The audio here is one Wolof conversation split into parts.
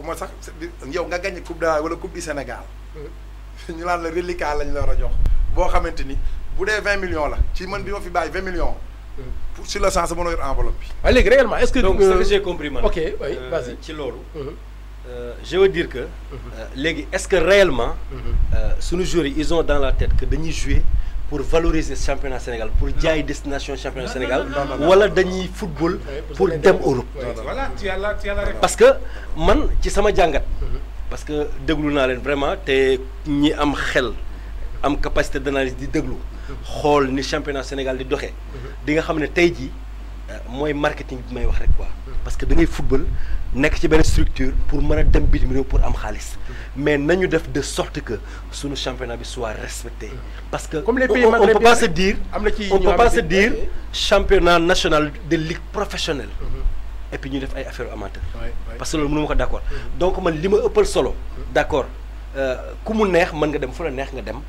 moo sax yow nga gagné coupe de la wala coupe du Sénégal ñu naan la reliquat lañ la war a jox boo xamante ni bu dee 20 millions la ci man bi ma fi bàyyi 20 millions. pour sur le sens mën a yor enveloppe bi. waaye léegi réellement est-ce que. donc ce que j'ai compris man. ok oui vas-y ci loolu. je veux dire que. léegi est-ce que réellement. sunu joueurs yi ils ont dans la tête que dañuy jouer pour valoriser championnat Sénégal pour jaay destination championnat Sénégal. wala dañuy football pour dem Europe. voilà tu as la réponse. parce que man ci sama jàngat. parce que déglu naa leen vraiment te ñi am xel am capacité d'analyse di déglu. xool ni championnat Sénégal di doxee. di nga xam ne tey jii mooy marketing bi may wax rek quoi. parce que da ngay football nekk ci benn structure pour mën a dem bitim réew pour am xaalis. mais nañu def de sorte que sunu championnat bi soit respecté. parce que comme les pays on peut pas se dire am na ci on peut pas se dire championnat national de ligue professionnelle. et puis ñu def ay affaires amateurs. parce que loolu mënu ma ko d'accord. donc man li ma ëppal solo. d'accord ku mu neex mën nga dem fu la neex nga dem.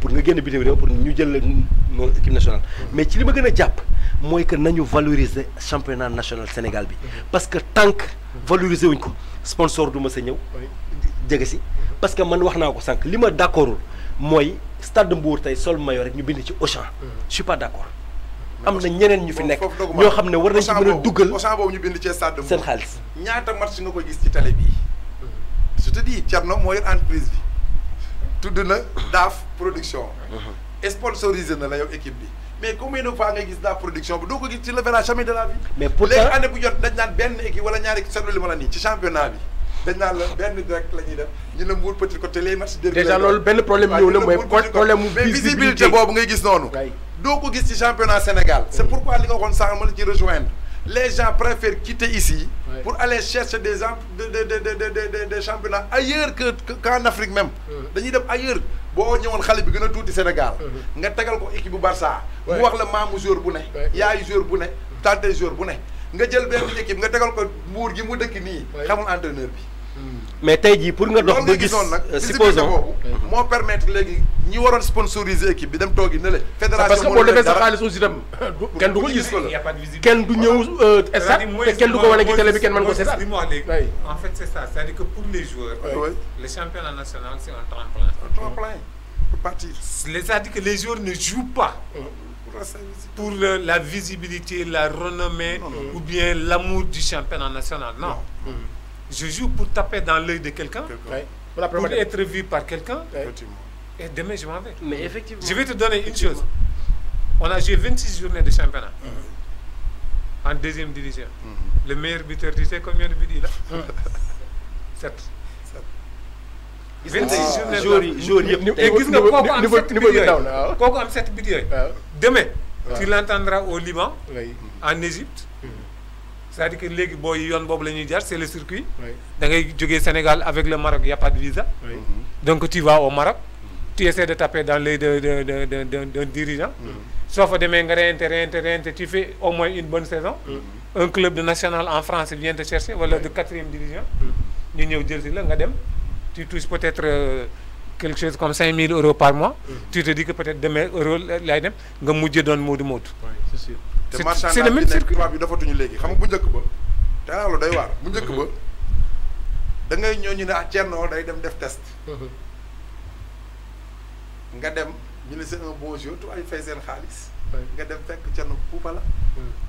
pour nga génn bitim réew pour ñu jël la noonu équipe nationale. mais ci li ma gën a jàpp mooy que nañu valoriser championnat national Sénégal bi. parce que tant que valoriser wuñ ko sponsor du ma sa ñëw. jege si parce que man wax naa ko sànq li ma d'accordul mooy stade de Mbour tey sol maillot rek ñu bind ci Auchan. je suis pas d'accord. am na ñeneen ñu fi nekk ñoo xam ne war nañ ci mën a duggal Auchan boobu ñu bind ci stade de Mbour seen xaalis. ñaata match nga ko gis ci télé bii. je te dis Thierno moo yor entreprise bi. tudd na DAF production. sponsorisé na la yow équipe bi mais combien de fois nga gis DAF production bi doo ko gis ci le verra jamais de la vie. mais pourtant léegi année bu jot dañ naan benn équipe wala ñaari équipe seetlu li ma la nii ci championnat bi dañ naan la benn direct la ñuy def ñu ne Mbour Petite Côte les matchs derby déjà loolu benn problème ñëw la mooy problème mu mais visibilité boobu ngay gis noonu. doo ko gis ci championnat Sénégal. c'est pourquoi li nga waxoon sànq ma la ci rejoindre. les gens préfèrent quitter ici. pour aller chercher des championnats ailleurs qu'en Afrique même. dañuy dem ailleurs boo ñëwoon xale bi gën a tuuti Sénégal. nga tegal ko équipe bu Barça. mu wax la maamu joueur bu ne. yaayu joueur bu ne. tante joueur bu ne. nga jël benn équipe nga tegal ko Mbour gi mu dëkk nii. xamul entraîneur bi. mais tey jii pour nga dox ba gis supposons moo permettre léegi ñi waroon sponsoriser équipe bi dem toogi ne la. fédération parce que boo defee sa xaalis aussi itam kenn du ko gis kenn du ñëw stade te kenn du ko wane ci télé bi kenn mën ko seetaan. en fait c'est ça c'est-à-dire que pour les joueurs. le championnat national c'est un tremplin. un tremplin pour partir. c'est-à-dire que les joueurs ne jouent pas. pour la visibilité la renommée. ou bien l'amour du championnat national non. Je joue pour taper dans l'œil de quelqu'un, pour être vu par quelqu'un, et demain je m'en vais. Mais effectivement. Je vais te donner une chose. On a joué 26 journées de championnat en deuxième division. Le meilleur buteur, tu sais combien de buts il a 7. 26 journées. Et gis nga kooku am 7 buts yooyu. Demain, tu l'entendras au Liban, en Égypte. C'est-à-dire que léegi booy yoon boobu la ñuy jaar c'est le circuit. da ngay jógee Sénégal avec le Maroc y a pas de visa. donc tu vas au Maroc. tu essaies de taper dans l'œil d'un dirigeant. soo fa demee nga réinter tu fais au moins une bonne saison. un club de national en France vient te chercher wala de 4e division. ñu ñëw jël si la nga dem. tu touches peut-être quelque chose comme 5 000 euros par mois. tu te dis que peut-être demain euro lay dem nga mujjee doon moodu. c'est sûr. c'est le même circuit tubaab yi dafatuñu léegi xam nga bu njëkk ba te loolu day waar bu njëkk ba da ngay ñëw ñu ne Thierno day dem def test nga dem ñu ne c'est un bon jour tubaab yi fay seen xaalis nga dem fekk Thierno puupa la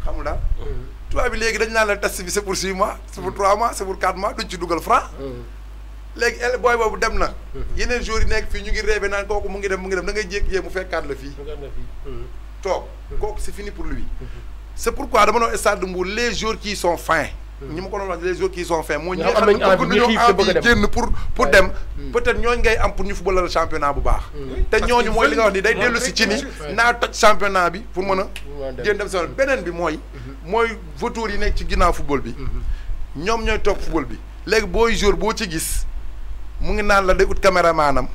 xamul daal tubaab bi léegi dañ naan la test bi c'est pour 6 mois c'est pour 3 mois c'est pour 4 mois duñ ci dugal franc léegi booy boobu dem na yeneen jours yi nekk fii ñu ngi rêvé naan kooku mu ngi dem da ngay jékki-jékki mu fekkaat la fii toog kooku c'est fini pour lui. C'est pourquoi dama doon stade de Mbour les joueurs qui sont fins. ñi ma ko doon wax les joueurs qui sont fins mooy ñi nga xam ne bëgg génn pour dem peut-être ñooñu ngay am pour ñu football le championnat bu baax. te ñooñu mooy li nga wax ni day dellu si ci ni naa toj championnat bi pour mën a génn dem si beneen bi mooy vautours yi nekk ci ginnaaw football bi ñoom ñooy topp football bi léegi booy joueur boo ci gis mu ngi naan la day ut caméramanam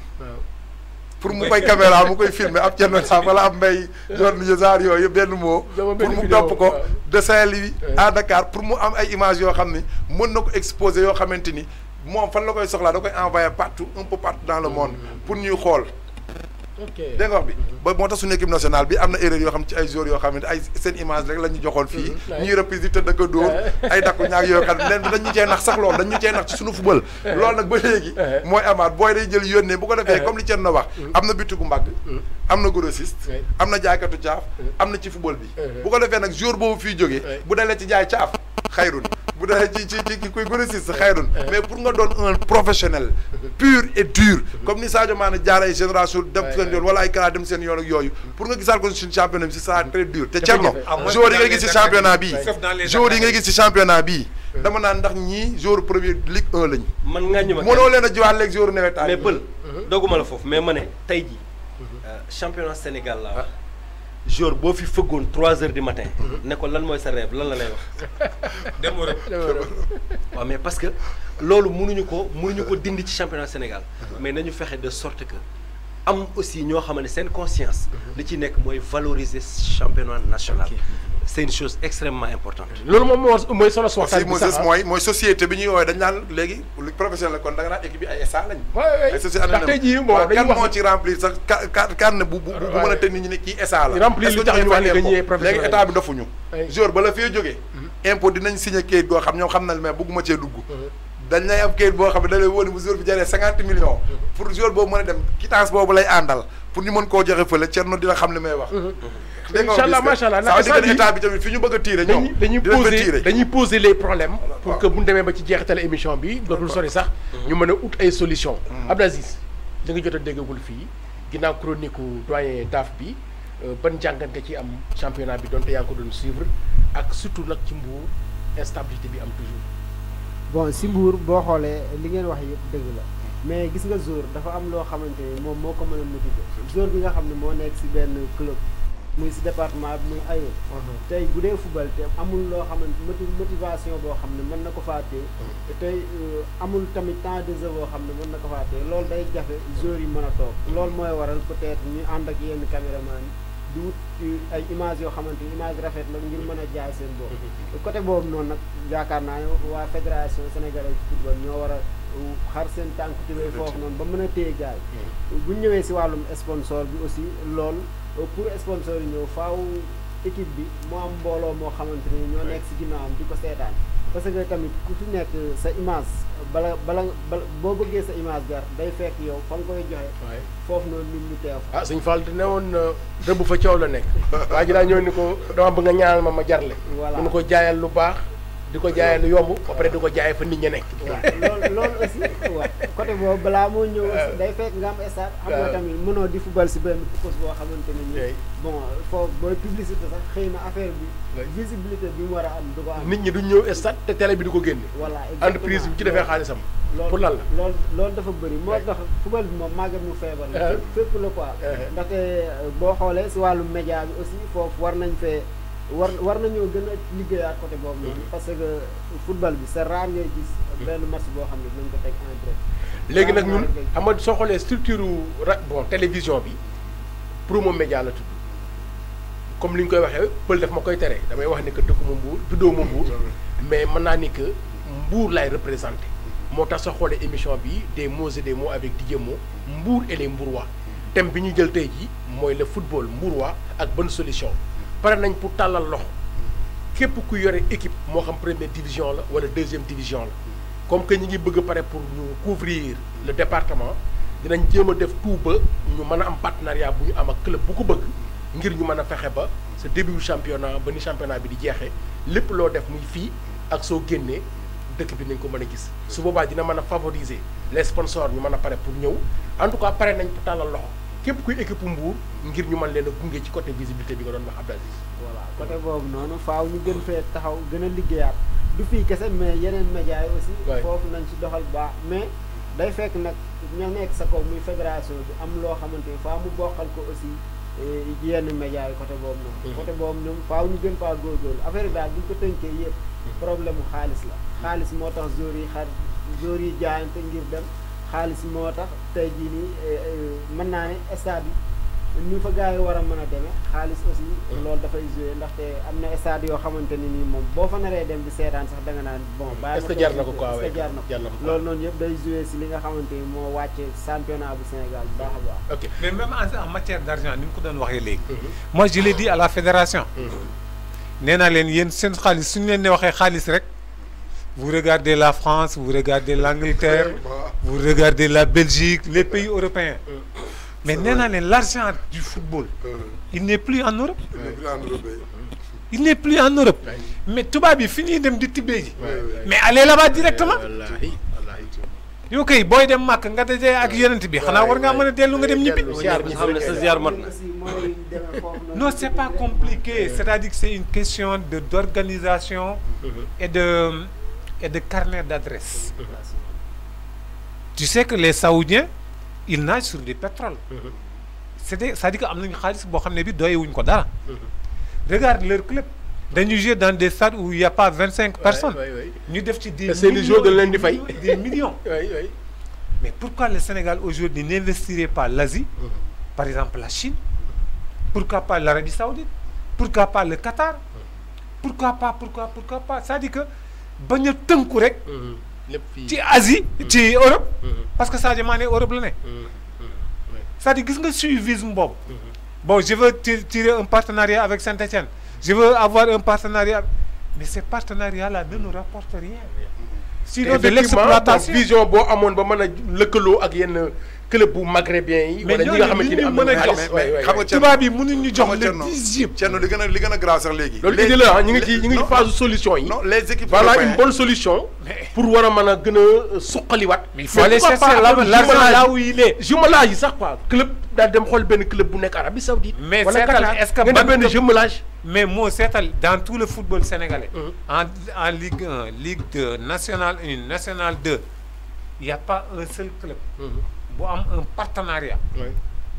pour mu koy caméra mu koy filmer ab Thierno Sam wala ab Mbaye Jordan Yezar yooyu benn mot pour mu topp ko de Saint-Louis à Dakar pour mu am ay images yoo xam ni mën na ko exposer yoo xamante ni moom fan la koy soxlaa da koy envoyer partout un peu partout dans le monde pour ñuy xool dégg nga wax bi ba moo tax suñu équipe nationale bi am na erreur yoo xam ci ay joueurs yoo xam ne ay seen image rek la ñu joxoon fii ñuy reprise di tëdd ko dóor ay dakku ñaag yoo xam ne leen dañ ñu cee nax sax loolu dañ ñu cee nax ci suñu football loolu nag ba léegi mooy amaat booy day jël yónnee bu ko defee comme li Thierno wax am na bitigu mbagg am na grossiste am na jaaykatu caaf am na ci football bi bu ko defee nag jour boobu fii jógee bu dalee ci jaay caaf xayrun bu dalee ci kuy grossiste xayrun mais pour nga doon un professionnel pur et dur comme ni Sadio Mané jaar ay génération dem seen yoon wala ay Kara dem seen yoon ak yooyu pour nga gisaal ko suñu championnat bi c'est très dur te Thierno joueurs yi ngay gis ci championnat bii joueurs yi ngay gis ci championnat bii dama naan ndax ñii joueur premier Ligue 1 lañu man nga ñu ma mënoo leen a jiwaat léegi joueur nawetaan mais pël dogguma la foofu mais ma ne tey ji championnat Sénégal laa wax jour boo fi fëggoon 3 heures du matin ne ko lan mooy sa rêve lan la lay wax dem rek waaw mais parce que loolu mënuñu ko dindi ci championnat Sénégal mais nañu fexe de sorte que am aussi ñoo xam ne seen conscience li ci nekk mooy valoriser championnat national c'est une chose extrêmement importante loolu moom mooy solo si waxtaan bi sax mooy société bi ñuy woowee dañ naan léegi lu professionnel kon da nga naan équipe bi ay SA lañ ay société ndax tey jii bon dañuy wax moo ci remplir sax carnet bu mën a teg nit ñi ne kii SA la remplir li tax ñu wax ne dañuy professionnel léegi état bi defuñu jour ba la fee jógee impôt dinañ signé kayit goo xam ñoom xam nañ mais bëgguma cee dugg dañ lay am kayit boo xam ne da lay wóor bu jour bi jaree 50 millions pour jour boobu mën a dem quittance boobu lay àndal pour ñu mën koo joxe fële Thierno dina xam li may wax inchallah macha allah ça veut dire que état bi tamit fi ñu bëgg a tirer ñoom dañuy poser les problèmes pour que bu ñu demee ba ci jeexital émission bi dootul sori sax ñu mën a ut ay solution Abdou Aziz da nga jot a déggagul fii ginnaaw chronique doyen DAF bi ban jàngat nga ci am championnat bi donte yaa ngi ko doon suivre ak surtout nag ci Mbour instabilité bi am toujours bon si Mbour boo xoolee li ngeen wax yëpp dëgg la mais gis nga jour dafa am loo xamante ni moom moo ko mën a motiver jour bi nga xam ne moo nekk si benn club muy si département bi muy ayoo tey bu dee football te amul loo xamante motivation boo xam ne mën na ko faa téye tey amul tamit temps de jeu boo xam ne mën na ko faa téye loolu day jafe joueurs yi mën a toog loolu mooy waral peut-être ñu ànd ak yenn caméraman yi di wut ay image yoo xamante ni image rafet la ngir mën a jaay seen bopp côté boobu noonu nag yaakaar naa ne waa fédération sénégalaise de football ñoo war a xar seen tànk tubéy foofu noonu ba mën a téye gaay bu ñëwee si wàllum sponsor bi aussi loolu pour sponsor yi ñëw faaw équipe bi moo am mbooloo moo xamante ni ñoo nekk si ginnaawam di ko seetaan parce que tamit ku fi nekk sa image bala boo bëggee sa image gar day fekk yow fa nga koy joxe foofu noonu nit ñu teew ah sëñ Fall ne woon rëbb fa coow la nekk waa ji daa ñëw ni ko dama bëgg nga ñaanal ma jarle voilà mun ko jaayal lu baax di ko jaayee lu yomb ba pare di ko jaayee fa nit ñi nekk waaw loolu aussi waaw côté boobu balaa moo ñëw aussi day fekk nga am stade xam nga tamit mënoo di football si benn pos boo xamante ne nii bon foofu booy publicité sax xëy na affaire bi visibilité bi mu war a am du ko am nit ñi duñ ñëw stade te télé bi du ko génne voilà entreprise bi ci defee xaalisam pour lan la loolu dafa bëri moo tax football bi moom màggat mu feebar la fépp la quoi ndaxte boo xoolee si wàllu média bi aussi foofu war nañ fee war nañoo gën a liggéeyaat côté boobu noonu parce que football bi c'est rare ngay gis benn match boo xam ne dinañ ko teg en direct léegi nag ñun xam nga soo xoolee structure bon télévision bi promo média la tudd comme li ñu koy waxee pël daf ma koy tere damay wax ni que dëkkuma Mbour juddoo ma Mbour mais mën naa ni que Mbour laay représenté moo tax soo xoolee émission bi des mots et des mots avec Didier Mo Mbour et les Mbourois thème bi ñu jël tey jii mooy le football mbourois ak bonne solution pare nañ pour tàllal loxo képp ku yore équipe moo xam première division la wala deuxième division la comme que ñi ngi bëgg pare pour ñu couvrir le département dinañ jéem a def tout ba ñu mën a am partenariat bu ñu am ak club bu ko bëgg ngir ñu mën a fexe ba sa début championnat ba ni championnat bi di jeexee lépp loo def muy fii ak soo génnee dëkk bi nañ ko mën a gis su boobaa dina mën a favoriser les sponsors ñu mën a pare pour ñëw en tout cas pare nañ pour tàllal loxo képp kuy équipe Mbour ngir ñu mën leen a gunge ci côté visibilité bi nga doon wax Abdou Aziz. voilà côté boobu noonu faaw ñu gën fee taxaw gën a liggéeyaat du fii kese mais yeneen médias yi aussi. foofu nañ ci doxal baax mais day fekk nag ña nekk sa kaw muy fédération bi am loo xamante ni faaw mu bokkal ko aussi yenn médias yi côté boobu noonu. côté boobu ñoom faaw ñu gën faa góorgóorlu affaire bi daal bu ñu ko tënkee yëpp. problème mu xaalis la. xaalis moo tax joueurs yi jaayante ngir dem. xaalis moo tax tey jii nii mën naa ne stade bi ñu fa gars yi war a mën a demee xaalis aussi loolu dafay joué ndaxte am na stade yoo xamante ni nii moom boo fa naree dem di seetaan sax da nga naan bon est-ce que jar na ko quoi est-ce que jar na ko loolu noonu yëpp day joué si li nga xamante ni moo wàcce championnat bu Sénégal bu baax a baax. ok mais même en matière d'argent ni mu ko doon waxee léegi. moi je l'ai dit à la fédération. nee naa leen yéen seen xaalis suñu leen ne waxee xaalis rek vous regardez la France vous regardez l'Angleterre vous regardez la Belgique les pays européens. Mais l'argent du football, il n'est plus en Europe. Il n'est plus en Europe. Mais tout va bien fini de me dire mais allez là-bas directement. Ok, boy dem mak nga dajé ak yonent bi xana war nga mëna delu nga dem ñibi. Non, c'est pas compliqué, c'est-à-dire que c'est une question d'organisation et de carnet d'adresse. Tu sais que les Saoudiens ils nagent sur du pétrole. C'est-à-dire qu'ils regarde leur club. Ils jouent dans des stades où il n'y a pas 25 personnes. C'est le jour de lundi. Des millions. Mais pourquoi le Sénégal aujourd'hui n'investirait pas l'Asie, par exemple la Chine? Pourquoi pas l'Arabie Saoudite? Pourquoi pas le Qatar? Pourquoi pas? C'est-à-dire que bañ tënku rek ci Asie ci Europe parce que Sadio Mané Europe la ne c'est-à-dire gis nga suivisme boobu bon je veux tirer un partenariat avec Saint-Étienne, je veux avoir un partenariat, mais ces partenariats là ne nous rapportent rien sinon de l'exploitation. Vision boo amoon ba mën a lëkkaloo ak yenn club bu maghrébien yi wala ñi nga xamante ni am na xaalis xam nga tubaab yi mënuñ ñu jox le 10e Thierno li gën a grave sax léegi loolu idée la ñu ngi ci phase solution yi. non les équipes voilà une bonne solution pour war a mën a gën a suqaliwaat. il faut aller chercher l'argent là où il est. jumelage yi sax quoi club daal dem xool benn club bu nekk Arabie Saoudite. Mais wala Qatar est-ce que nga def benn jumelage. Mais moi c'est dans tout le football sénégalais en Ligue 1, Ligue 2, National 1, National 2, il n'y a pas un seul club pour un partenariat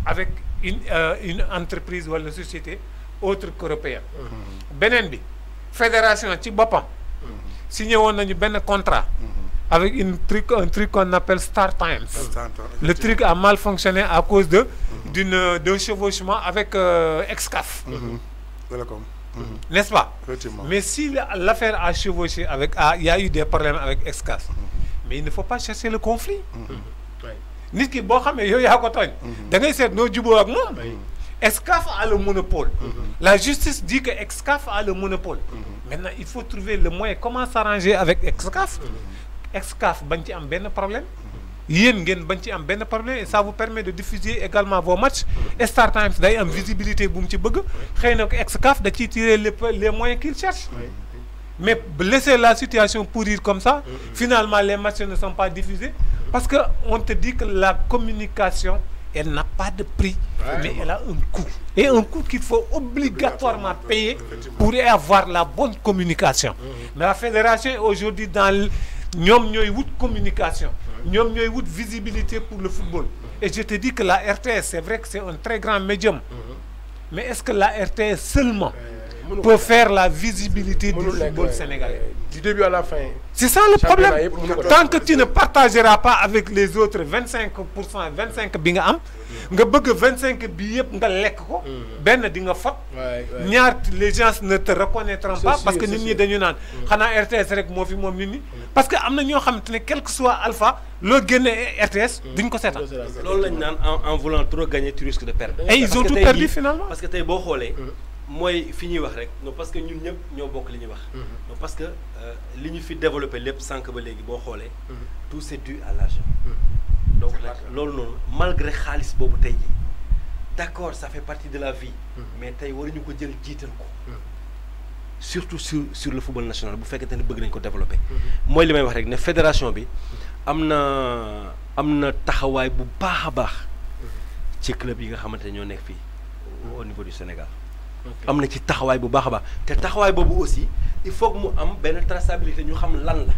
avec une entreprise ou une société autre qu'européenne. Benen bi fédération ci bopam signé won nañu ben contrat avec un truc qu'on appelle Star Times. Le truc a mal fonctionné à cause d'un chevauchement avec Excaf. N'est-ce pas? Mais si l'affaire a chevauché avec il y a eu des problèmes avec Excaf, mais il ne faut pas chercher le conflit. Nit ki bo xamé yow ya ko togn da ngay sét no djubo ak mom. Excaf a le monopole. La justice dit que Excaf a le monopole. Maintenant il faut trouver le moyen comment s'arranger avec Excaf. Excaf bañ ci am ben problème. Yeen ngeen bañ ci am ben problème et ça vous permet de diffuser également vos matchs. Star Times day am visibilité bu mu ci bëgg. Xeyna ko Excaf da ci tirer les moyens qu'il cherche. Mais laisser la situation pourrir comme ça, finalement les matchs ne sont pas diffusés. Parce qu'on te dit que la communication, elle n'a pas de prix, mais elle a un coût. Et un coût qu'il faut obligatoirement payer pour avoir la bonne communication. Mais la fédération est aujourd'hui dans une communication, une visibilité pour le football. Et je te dis que la RTS, c'est vrai que c'est un très grand médium. Mais est-ce que la RTS seulement peut faire la visibilité du football sénégalais? Du début à la fin. C'est ça le problème. Tant que tu ne partageras pas avec les autres 25%, 25 bi nga am, nga bëgg 25 bi yépp nga lekk ko, ben di nga fot. Ñaar les gens ne te reconnaîtront pas parce que nit ñi dañu naan xana RTS rek mo fi mom nit ñi parce que amna ño xamantene quel que soit alpha lo génné RTS duñ ko sétal. Loolu lañ naan en voulant trop gagner tu risques de perdre. Et ils ont tout perdu finalement. Parce que tay bo xolé moy fi wax rek non parce que ñun ñëpp ñoo bokk li ñuy wax non parce que li ñu fi développer lépp sank ba légui bo xolé tout c'est dû à l'argent donc loolu non malgré xaalis bobu tay ji d'accord ça fait partie de la vie mais tay waruñu ko jël jiital ko surtout sur le football national bu fekkente ne bëgg nañ ko développer moy limay wax rek ne fédération bi amna taxaway bu baax a baax ci club yi nga xamante ñoo nekk fi au niveau du Sénégal. am na ci taxawaay bu baax a baax te taxawaay boobu aussi il faut que mu am benn traçabilité ñu xam lan la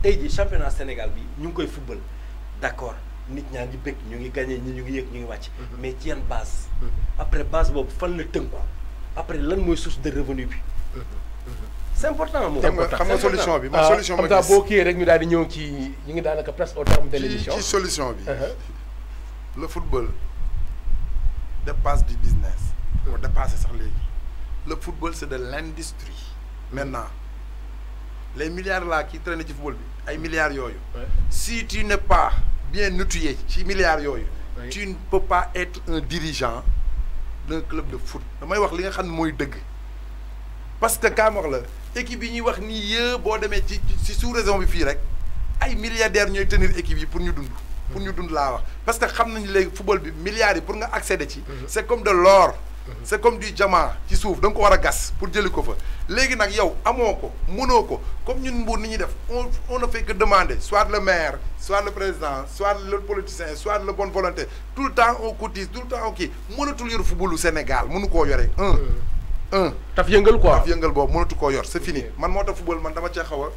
tey jii championnat Sénégal bi ñu ngi koy football d'accord nit ñaa ngi bëgg ñu ngi gagné ñi ñu ngi yëg ñu ngi wàcc mais ci yan base après base boobu fan la tënku après lan mooy source de revenu bi c'est important moom xam nga solution bi ma solution ma gis boo kii rek ñu daal di ñëw ci ñu ngi daanaka presque au terme de l'émission ci solution bi le football dépasse du business. On dépasse ça. Le football, c'est de l'industrie. Maintenant, les milliards là qui traînent du football, les milliards yoyo. Si tu n'es pas bien outillé, ces milliards yoyo, tu ne peux pas être un dirigeant d'un club de foot. Je vais vous dire ce que c'est. Parce que quand l'équipe qui wax ni yeux bo démé ci sous raison bi fi rek ay milliardaires ñoy tenir équipe yi pour ñu dund la wax parce que xam nañ légui football bi milliards yi pour nga accéder ci c'est comme de l'or c'est comme du diamant ci souf da nga ko wara gas pour jëli ko fa légui nak yow amoko mënoko comme ñun Mbour ni ñi def on ne fait que demander soit le maire soit le président soit le politicien soit le bonne volonté tout le temps on cotise tout le temps OK mënatul yor footballu Sénégal mënu ko yoré taf yëngal quoi taf yëngal boobu mënatu koo yor c'est fini man moo tax football man dama cee xaw a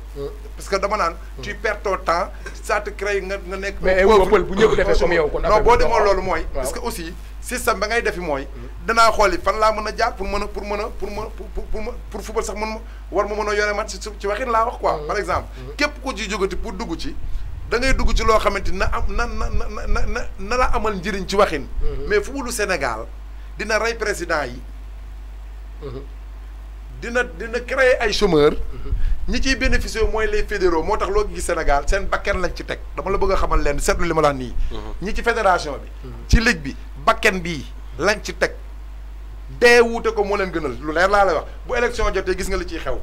parce que dama naan tu perds ton temps ça te crée nga nekk mais pël bu ñëpp defee comme yow kon non boo demoo loolu mooy parce que aussi système ba ngay defi mooy danaa xooli fan laa mën a jaar pour football sax mën war ma mën a yore match ci waxin laa wax quoi par exemple képp ku ci jógati pour dugg ci da ngay dugg ci loo xamante na am na la amal njëriñ ci waxin mais footballu Sénégal dina rey président yi dina créer ay chômeurs ñi ciy bénéficier mooy les fédéraux moo tax loo gis Sénégal seen bakken lañ ci teg dama la bëgg a xamal leen seetlu li ma la wax nii ñi ci fédération bi ci ligue bi bakken bii lañ ci teg dee wuute ko moo leen gënal lu leer laa lay wax bu élection jotee gis nga li ciy xew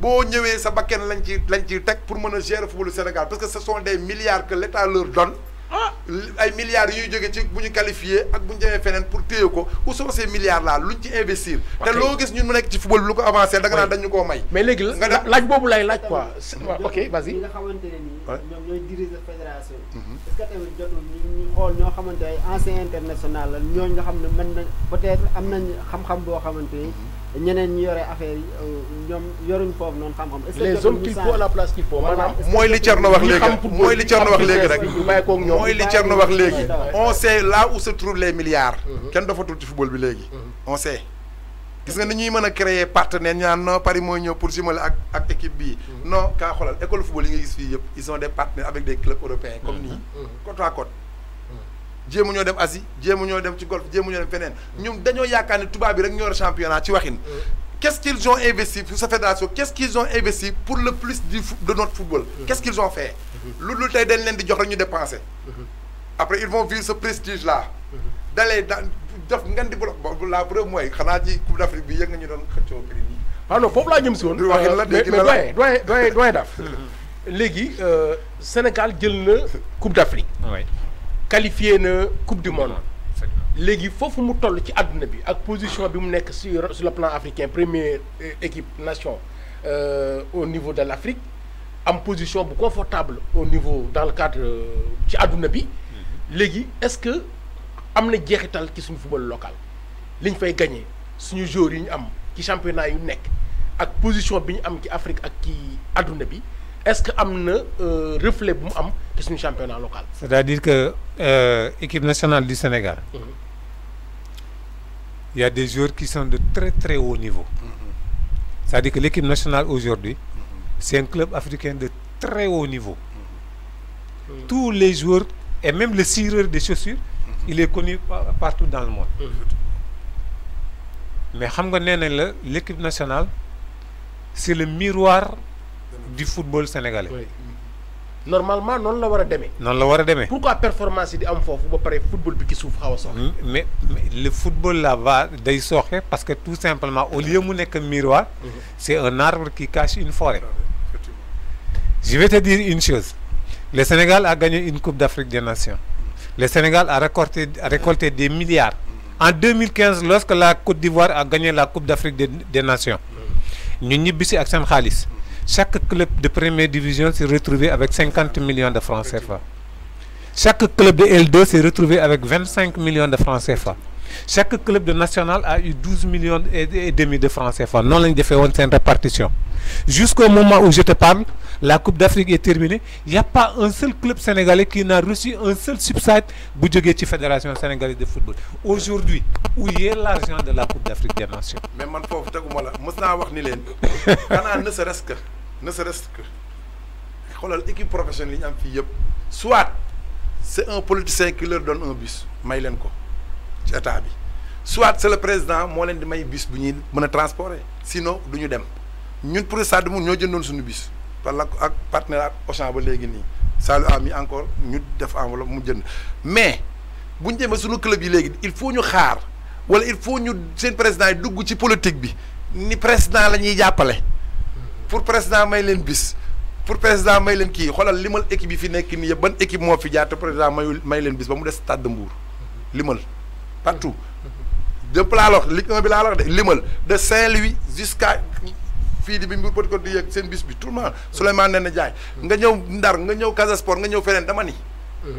boo ñëwee sa bakken lañ ciy teg pour mën a gérer footballu Sénégal parce que ce sont des milliards que l'État leur donne ay milliards yuy jóge ci bu ñu qualifié ak bu ñu demee feneen pour téye ko où sont ces milliards là luñ ci investir te loo gis ñun mu nekk ci football bi lu ko avancé da nga naan dañu koo may mais léegi laaj boobu lay laaj quoi ok vas-y ñi nga xamante ne nii ñoom ñooy diriger fédération est-ce que tamit jotul ñu xool ñoo xamante ay ancien international la ñooñu nga xam ne mën na peut-être am nañ xam-xam boo xamante ni ñeneen ñi yore affaire yi ñoom yoruñ foofu noonu xam-xam est-ce que les hommes qu'il faut à la place qu'il faut maanaam mooy li Thierno wax léegi mooy li Thierno wax léegi rek mooy li Thierno wax léegi on sait là où se trouvent les milliards kenn dafatul ci football bi léegi on sait gis nga ni ñuy mën a créer partenaire ñu naan non Paris mooy ñëw pour jumeler ak équipe bii non kaa xoolal école football yi nga gis fii yëpp ils ont des partenaires avec des clubs européens comme nii côte à côte jéemu ñoo dem Asie jéemu ñoo dem ci golf jéemu ñoo dem feneen ñun dañoo yaakaar ne tubaab bi rek ñoo yor championnat ci waxin qu'est-ce qu'ils ont investi pour sa fédération qu'est-ce qu'ils ont investi pour le plus de notre football qu'est-ce qu'ils ont fait lu tey dañ leen di jox rek ñu dépenser après ils vont vivre ce prestige là dalee def ngan di bloc la preuve mooy xanaa ci Coupe d'Afrique bi yëg nga ñu doon xëccoo prix nii ah non foofu laa jëm si woon mais doyen daf léegi Sénégal jël na Coupe d'Afrique qualifié na Coupe du Monde léegi foofu mu toll ci àdduna bi ak position bi mu nekk sur le plan africain première équipe nation au niveau de l'Afrique am position bu confortable au niveau dans le cadre ci àdduna bi léegi est-ce que am na jeexital ci suñu football local li ñu fay gagné suñu joueurs yi ñu am ci championnat yu nekk ak position bi ñu am ci Afrique ak ci àdduna bi est-ce que am na reflet bu mu am ci suñu championnat local. C'est-à-dire que équipe nationale du Sénégal il y a des joueurs qui sont de très très haut niveau. C'est-à-dire que l'équipe nationale aujourd'hui c'est un club africain de très haut niveau. Tous les joueurs et même le cireur des chaussures il est connu partout dans le monde. Mais xam nga nee nañ la l'équipe nationale c'est le miroir du football sénégalais. Oui. Normalement noonu la war a demee. noonu la war a demee. Pourquoi performance yi di am foofu ba pare football bi ci suuf xaw a soxe. mais le football là va day soxe parce que tout simplement au lieu mu nekk miroir. C'est un arbre qui cache une forêt. Je vais te dire une chose. Le Sénégal a gagné une Coupe d'Afrique des Nations. Le Sénégal a récolté des milliards. En 2015 lorsque la Côte d'Ivoire a gagné la Coupe d'Afrique des Nations. ñu ñibbi si ak seen xaalis. Chaque club de première division s'est retrouvé avec 50 millions de francs CFA. Chaque club de L2 s'est retrouvé avec 25 millions de francs CFA. Chaque club de national a eu 12 millions et demi de francs CFA. Non, l'on a fait une répartition. Jusqu'au moment où je te parle, la Coupe d'Afrique est terminée. Il n'y a pas un seul club sénégalais qui n'a reçu un seul subside pour la Fédération sénégalaise de football. Aujourd'hui, où est l'argent de la Coupe d'Afrique des Nations? Mais man fofu teguma la mës naa wax ni leen ne serait-ce que xoolal équipe professionnelle yi ñu am fii yëpp soit c'est un politicien qui leur donne un bus may leen ko ci état bi soit c'est le président moo leen di may bus bu ñuy mën a transporter sinon du ñu dem ñun pour stade mun ñoo jëndoon suñu bus par la ak partenaire ak Auchan ba léegi nii Saliou a mis encore ñu def enveloppe mu jënd mais bu ñu demee suñu club yi léegi il faut ñu xaar wala il faut ñu seen président yi dugg ci politique bi ni président la ñuy jàppale pour président may leen bis pour président may leen kii xoolal limal équipe yi fi nekk nii yëpp ban équipe moo fi jaar te président may leen bis ba mu des Stade de Mbour limal partout dépp laa la wax Ligue 1 bi laa la wax de limal de Saint-Louis jusqu'à fii di bi Mbour Petite Côte di yëg seen bis bi tout le monde Souleymane Ndéné Ndiaye nga ñëw Ndar nga ñëw Casa Sport nga ñëw feneen dama ni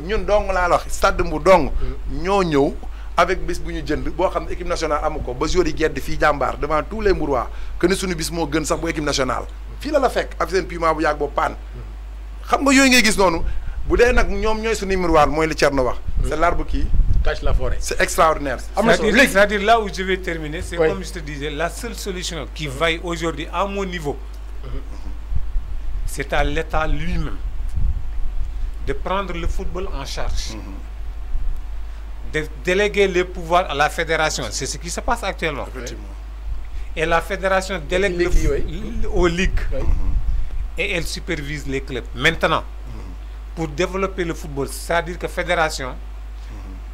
ñun dong laa la wax Stade de Mbour dong ñoo ñëw avec bis bu ñu jënd boo xam ne équipe nationale amu ko ba joueurs yi gedd fii jàmbaar devant tous les Mbourois que ni suñu bis moo gën sax bu équipe nationale fii la fekk ak seen piment bu yàgg boobu paan xam nga yooyu ngay gis noonu bu dee nag ñoom ñooy suñu miroir mooy li Thierno wax c'est l'arbre qui cache la forêt. C'est extraordinaire. C'est-à-dire là où je vais terminer, c'est comme je te disais, la seule solution qui vaille aujourd'hui à mon niveau, c'est à l'État lui-même de prendre le football en charge, de déléguer les pouvoirs à la fédération. C'est ce qui se passe actuellement. Et la fédération délègue aux ligues et elle supervise les clubs. Maintenant, pour développer le football, c'est-à-dire que fédération,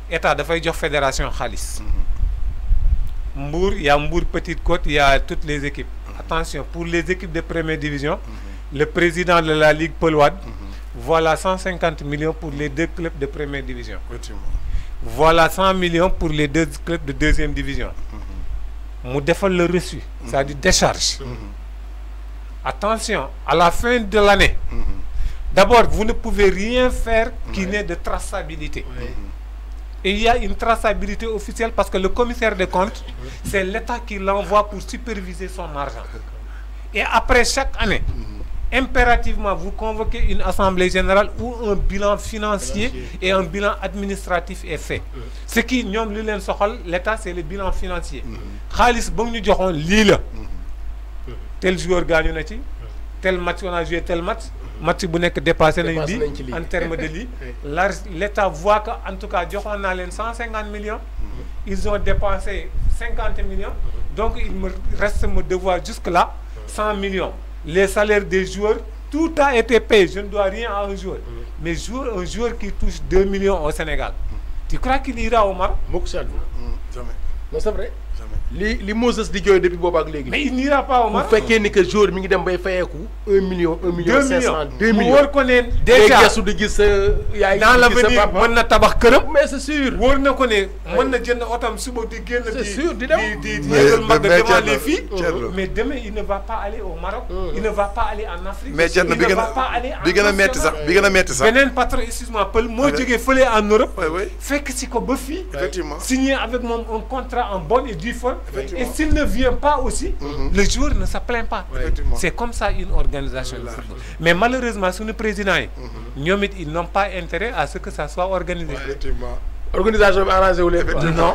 État dafay jox fédération xaalis Mbour, il y a Mbour Petite Côte, il y a toutes les équipes. Attention, pour les équipes de première division, le président de la Ligue Paul Wade, voilà 150 millions pour les 2 clubs de première division. Voilà 100 millions pour les 2 clubs de deuxième division. Mu defal le reçu, c'est-à-dire décharge. Attention, à la fin de l'année, d'abord, vous ne pouvez rien faire qui n'ait de traçabilité. Et il y a une traçabilité officielle parce que le commissaire des comptes, c'est l'État qui l'envoie pour superviser son argent. Et après chaque année, impérativement, vous convoquez une assemblée générale où un bilan financier et un bilan administratif est fait. Ce qui, l'État, c'est le bilan financier. Khalis, bon, nous disons, l'île, tel joueur gagne, tel match, on a joué tel match. Match bu nek dépassé nañ di en termes de lii l'État voit que en tout cas joxoon naa leen 150 millions ils ont dépensé 50 millions donc il me reste mon devoir jusque là 100 millions les salaires des joueurs tout a été payé je ne dois rien à un joueur mais un joueur qui touche 2 millions au Sénégal tu crois qu'il ira au Maroc? Jamais. Non, c'est vrai. li Moses di jooy depuis boobu ak léegi. Mais il n'ira pas au Maroc. bu fekkee ni que jour mi ngi dem bay fayeeku 1 million 1 million 500 2 millions. mu wóor ko ne déjà gestu di gis yaay dans l'avenir mën na tabax këram. mais c'est sûr. wóor na ko ne mën na jënd otom suba di génn. c'est sûr di dem di yëgal mag devant les filles. mais demain il ne va pas aller au Maroc. il ne va pas aller en Afrique. mais Thierno bi gën a metti sax beneen patron excuse-moi Pël moo jógee fële en Europe. oui fekk si ko ba fii. effectivement signé avec moom un contrat en bonne et due forme. Et s'il ne vient pas aussi, le joueur ne se plaint pas. C'est comme ça une organisation de football. Mais malheureusement, sur le président, ils n'ont pas intérêt à ce que ça soit organisé. Organisation arrangée ou les non.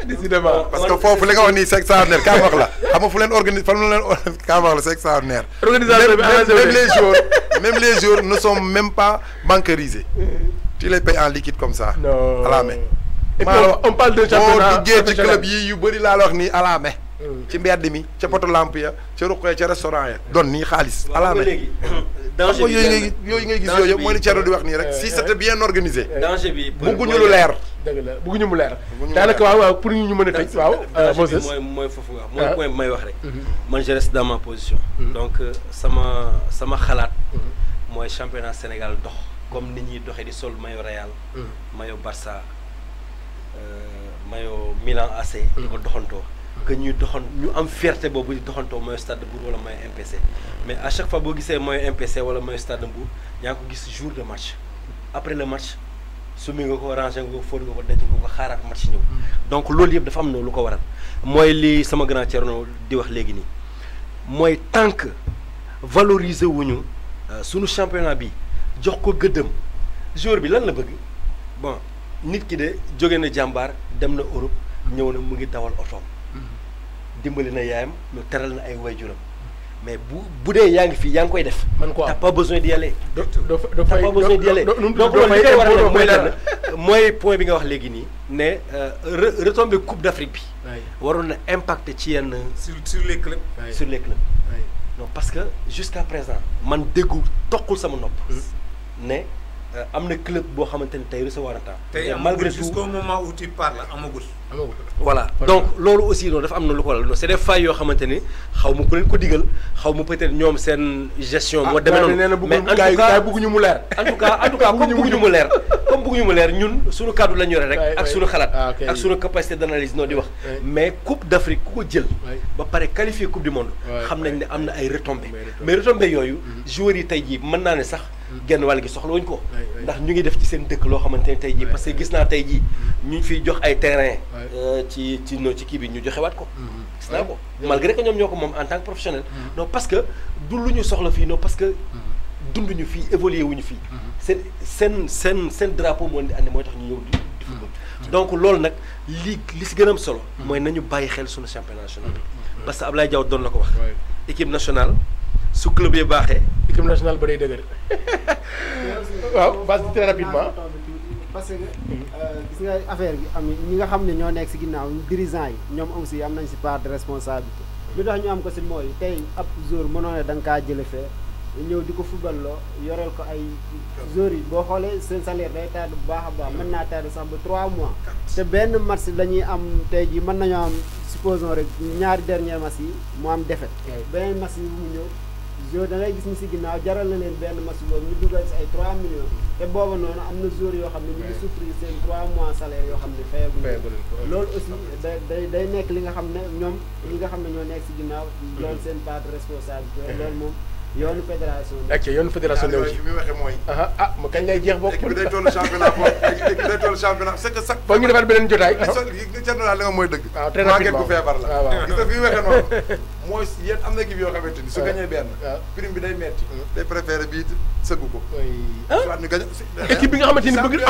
Décidément. Parce que foofu li nga wax nii c'est extraordinaire kaa wax la xam nga fu leen organiser fan la leen kaa wax la c'est extraordinaire. Organisation bi arrangée même les joueurs ne sont même pas bancarisés. Tu les payes en liquide comme ça. Non. À la main. Et puis on parle de championnat boo duggee ci club yi yu bëri laa la wax nii à la main. ci mbedd mi ca poto lampe ya ca ruq ya ca restaurant ya doon nii xaalis à la main. danger bi yooyu ngay gis yooyu mooy ni Thierno di wax nii rek si c'était bien organisé. danger bi bëgguñu lu leer. dëgg la bëgguñu mu leer. daanaka waaw pour ñu mën a tëj waaw. Moses mooy foofu nga mooy point bi may wax rek. man je reste dans ma position. donc sama xalaat. mooy championnat Sénégal dox comme ni ñuy doxee di sol maillot Real. maillot Barça. maillot Milan AC di ko doxantoo que ñuy ñu am fierté boobu di doxantoo mooy Stade de Mbour wala mooy MPC mais à chaque fois boo gisee mooy MPC wala mooy Stade de Mbour yaa ngi ko gis jour de match après le match sumi nga ko rangé nga ko fóot nga ko denc nga ko xaaraat match ñëw donc loolu yëpp dafa am na lu ko waral mooy li sama grand Thierno di wax léegi nii mooy tant que valoriser wuñu sunu championnat bi jox ko gëddëm joueur bi lan la bëgg bon nit ki de jóge na jàmbaar dem na Europe ñëw na mu ngi dawal otoom dimbali na yaayam ñu teral na ay waajuram mais bu dee yaa ngi fii yaa ngi koy def. man quoi t'as pas besoin d'y aller. t'as pas besoin d'y aller. donc loolu li koy waral nag mooy lan mooy point bi nga wax léegi nii ne retombée coupe d'Afrique bi. waroon na impacter ci yenn. sur les clubs. sur les clubs. non parce que jusqu'à présent man déggu toqul sama nopp. ne am na club boo xamante ne tey recevoir na temps. tey malgré tout jusqu'au moment où tu parles amagul. voilà donc loolu aussi noonu dafa am na lu ko waral c'est des failles yoo xamante ni xaw ma ku leen ko digal xaw ma peut-être ñoom seen gestion. moo demee noonu mais en tout cas bëgguñu mu leer. en tout cas comme bëgguñu mu leer comme bëgguñu mu leer ñun suñu kàddu la ñu yore rek. ak suñu xalaat ak suñu capacité d'analyse noo di wax. mais coupe d'Afrique ku ko jël. ba pare qualifié coupe du monde. xam nañ ne am na ay retombées. mais retombées yooyu joueurs yi tey jii mën naa ne sax. genn wàll gi soxla wuñ ko. ndax ñu ngi def ci seen dëkk loo xamante ne tey jii parce que gis naa tey jii ñu ngi fiy jox ay terrain. ci kii bi ñu joxewaat ko. gis naa ko malgré que ñoom ñoo ko moom en tant que professionnel. non parce que du lu ñu soxla fii non parce que dunduñu fii évolué wuñu fii. seen drapeau moo di andi mooy tax ñu ñëw di football. donc loolu nag li si gën a am solo. mooy nañu bàyyi xel suñu championnat national. parce que Ablaye Diaw doon na ko wax. équipe nationale su club yi baaxee. équipe nationale ba day dëgër. waaw base très rapidement. parce que gis nga affaire bi am ñi nga xam ne ñoo nekk si ginnaaw dirigeants yi ñoom aussi am nañ si part de responsabilité. lu tax ñu am ko si mooy tey ab jour mënoo ne da nga kaa jële fee ñëw di ko football loo yoreel ko ay joueurs yi boo xoolee seen salaire day tardé bu baax a baax mën naa tardé sax ba 3 mois. te benn match la ñuy am tey jii mën nañoo am supposons rek ñaari dernier match yi mu am défaite. beneen match yi mu ñëw. joueur da ngay gis ni si ginnaaw jaral na leen benn match boobu ñu dugal si ay 3 millions te booba noonu am na joueurs yoo xam ne ñu ngi souffrir seen 3 mois salaire yoo xam ne fayaguñu loolu aussi day nekk li nga xam ne ñoom ñi nga xam ne ñoo nekk si ginnaaw loolu seen part de responsabilité loolu moom yoonu fédération bi. ok yoonu fédération bi fi muy waxee mooy. ma kañ lay jeex bokk. équipe bi day toll championnat boobu équipe bi day toll championnat c'est que sax. foog ñu defaat beneen jotaay. li nga mooy dëgg. waaw très rapidement ku feebar la. waaw gis nga fi muy waxee noonu. mooy yéen am na équipe yoo xamante ni su gañee benn. prime bi day metti. day préféré bii sëggu ko. soit ñu gañ. équipe bi nga xamante ni bëgg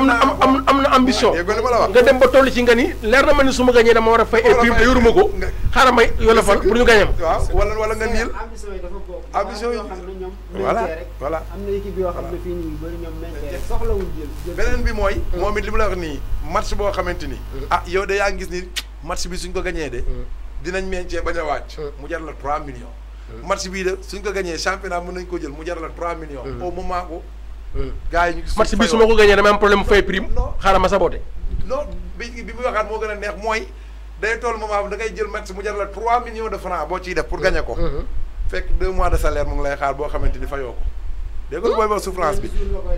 am na ambition. li ma la wax nga dem ba toll ci nga ni leer na ma ni su ma gañee dama war a fay et prime te yoruma ko. xaaral may yolofal pour ñu gañam. waaw wala nga niil. ambition yi dafa bokk. ambition yi voilà am na équipe yoo xam ne fii ñu bëri ñoom maintien rek soxlawul jël. beneen bi mooy. moom it li mu la wax nii match boo xamante ni. yow de yaa ngi gis ni match bi suñ ko gañee de. dinañ maintien bañ a wàcc. mu jar la 3 millions. match bii de suñ ko gañee championnat mën nañ ko jël mu jar la 3 millions. au moment où. gars yi ñu ngi match bi su ma ko gañee damay am problème mu fay prime. xaaral ma saboté. non bi mu waxaat moo gën a neex mooy day toll moment da ngay jël match mu jar la 3 millions de francs boo ciy def pour gagner ko. fekk 2 mois de salaire mu ngi lay xaar boo xamante ni fayoo ko. dégg nga booy wax souffrance bi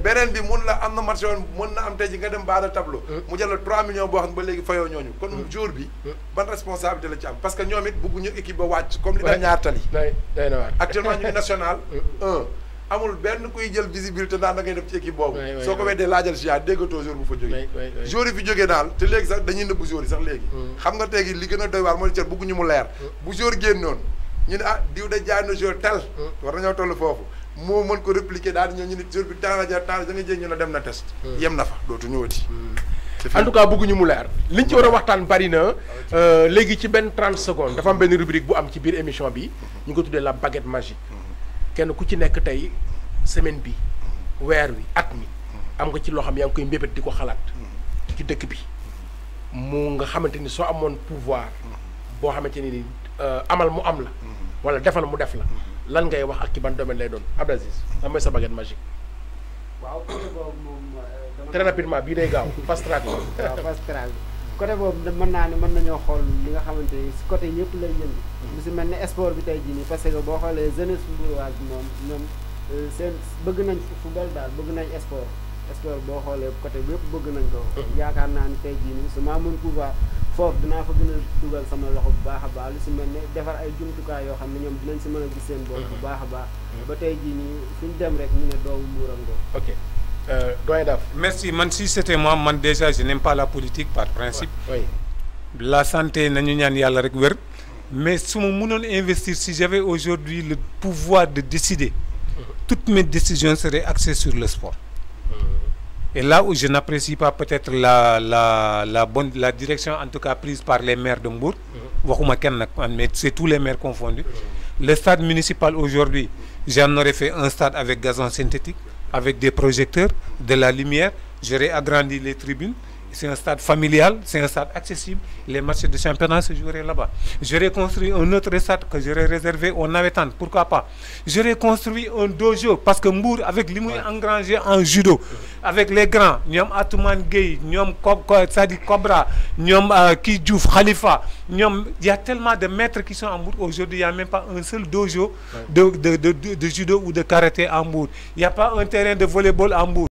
beneen bi mun la am na match yoon mun na am tey ji nga dem bas de tableau. mu jël la 3 millions boo xam ne ba léegi fayoo ñooñu. kon jour bi ban responsabilité la ci am parce que ñoom it bëgguñu équipe ba wàcc. comme li dal ñaar tali. actuellement ñu ngi national 1 amul benn kuy jël visibilité daan da ngay def ci équipe boobu. soo ko weddee laajal si yaa déggatoo jour bu fa jógee. jour yi fi jógee daal te léegi sax dañuy nëbbu jour yi sax léegi. xam nga tey li gën a doy waar mooy cër bëgguñu mu leer. bu jour génnoon ñu ne diw da jaay na jour tel. war nañoo toll foofu. moo mën ko répliquer daal di ñëw ñu ne jour bi temps la jar temps da nga jël ñu ne dem na test. yem na fa dootu ñëwati. en tout cas bëgguñu mu leer liñ ci war a waxtaan bari na léegi ci benn 30 secondes dafa am benn rubrique bu am ci biir émission bi ñu ngi ko tuddee la baguette magique kenn ku ci nekk tey semaine bi weer wi at mi am nga ci loo xam yaa ngi koy mbébét di ko xalaat ci dëkk bi mu nga xamante ni soo amoon pouvoir boo xamante ni amal mu am la wala defal mu def la lan ngay wax ak ci ban domaine lay doon Abdou Aziz lan mooy sa baguette magique. waaw côté boobu moom. très rapidement bii day gaaw fast track. waaw fast track côté boobu mën naa ne mën nañoo xool li nga xamante ni si côté yëpp lay yëngu. lu si mel ne sport bi tey jii nii parce que boo xoolee jeunesse mburoise bi moom ñoom seen bëgg nañ football daal bëgg nañ sport boo xoolee côté bi yëpp bëgg nañ ko. yaakaar naa ne tey jii nii su ma mën pouvoir foofu dinaa fa gën a dugal sama loxo bu baax a baax lu si mel ne defar ay jumtukaay yoo xam ne ñoom dinañ si mën a gis seen bopp bu baax a baax. ba tey jii nii fu ñu dem rek ñu ne doomu Mbuur ngoo. ok doyen Daf. Merci man si c'était moi man déjà je n'aime pas la politique par principe. oui la santé nañu ñaan yàlla rek wér. mais su ma mënoon investir si j'avais aujourd'hui le pouvoir de décider. toutes mes décisions seraient axées sur le sport. Et là où je n'apprécie pas peut-être la direction en tout cas prise par les maires de Mbour. waxuma kenn nag mais c'est tous les maires confondus. Le stade municipal aujourd'hui, j'en aurais fait un stade avec gazon synthétique, avec des projecteurs, de la lumière. J'aurais agrandi les tribunes. C'est un stade familial, c'est un stade accessible. Les matchs de championnat se joueraient là-bas. J'aurais construit un autre stade que j'aurais réservé aux Navétanes, pourquoi pas. J'aurais construit un dojo parce que Mbour, avec l'immobilier engrangé en judo, avec les grands, Nyom Atouman Gueye, Nyom Sadi Cobra, Nyom Kidjouf, Khalifa, il y a tellement de maîtres qui sont en Mbour. Aujourd'hui, il n'y a même pas un seul dojo de judo ou de karaté en Mbour. Il n'y a pas un terrain de volleyball en Mbour.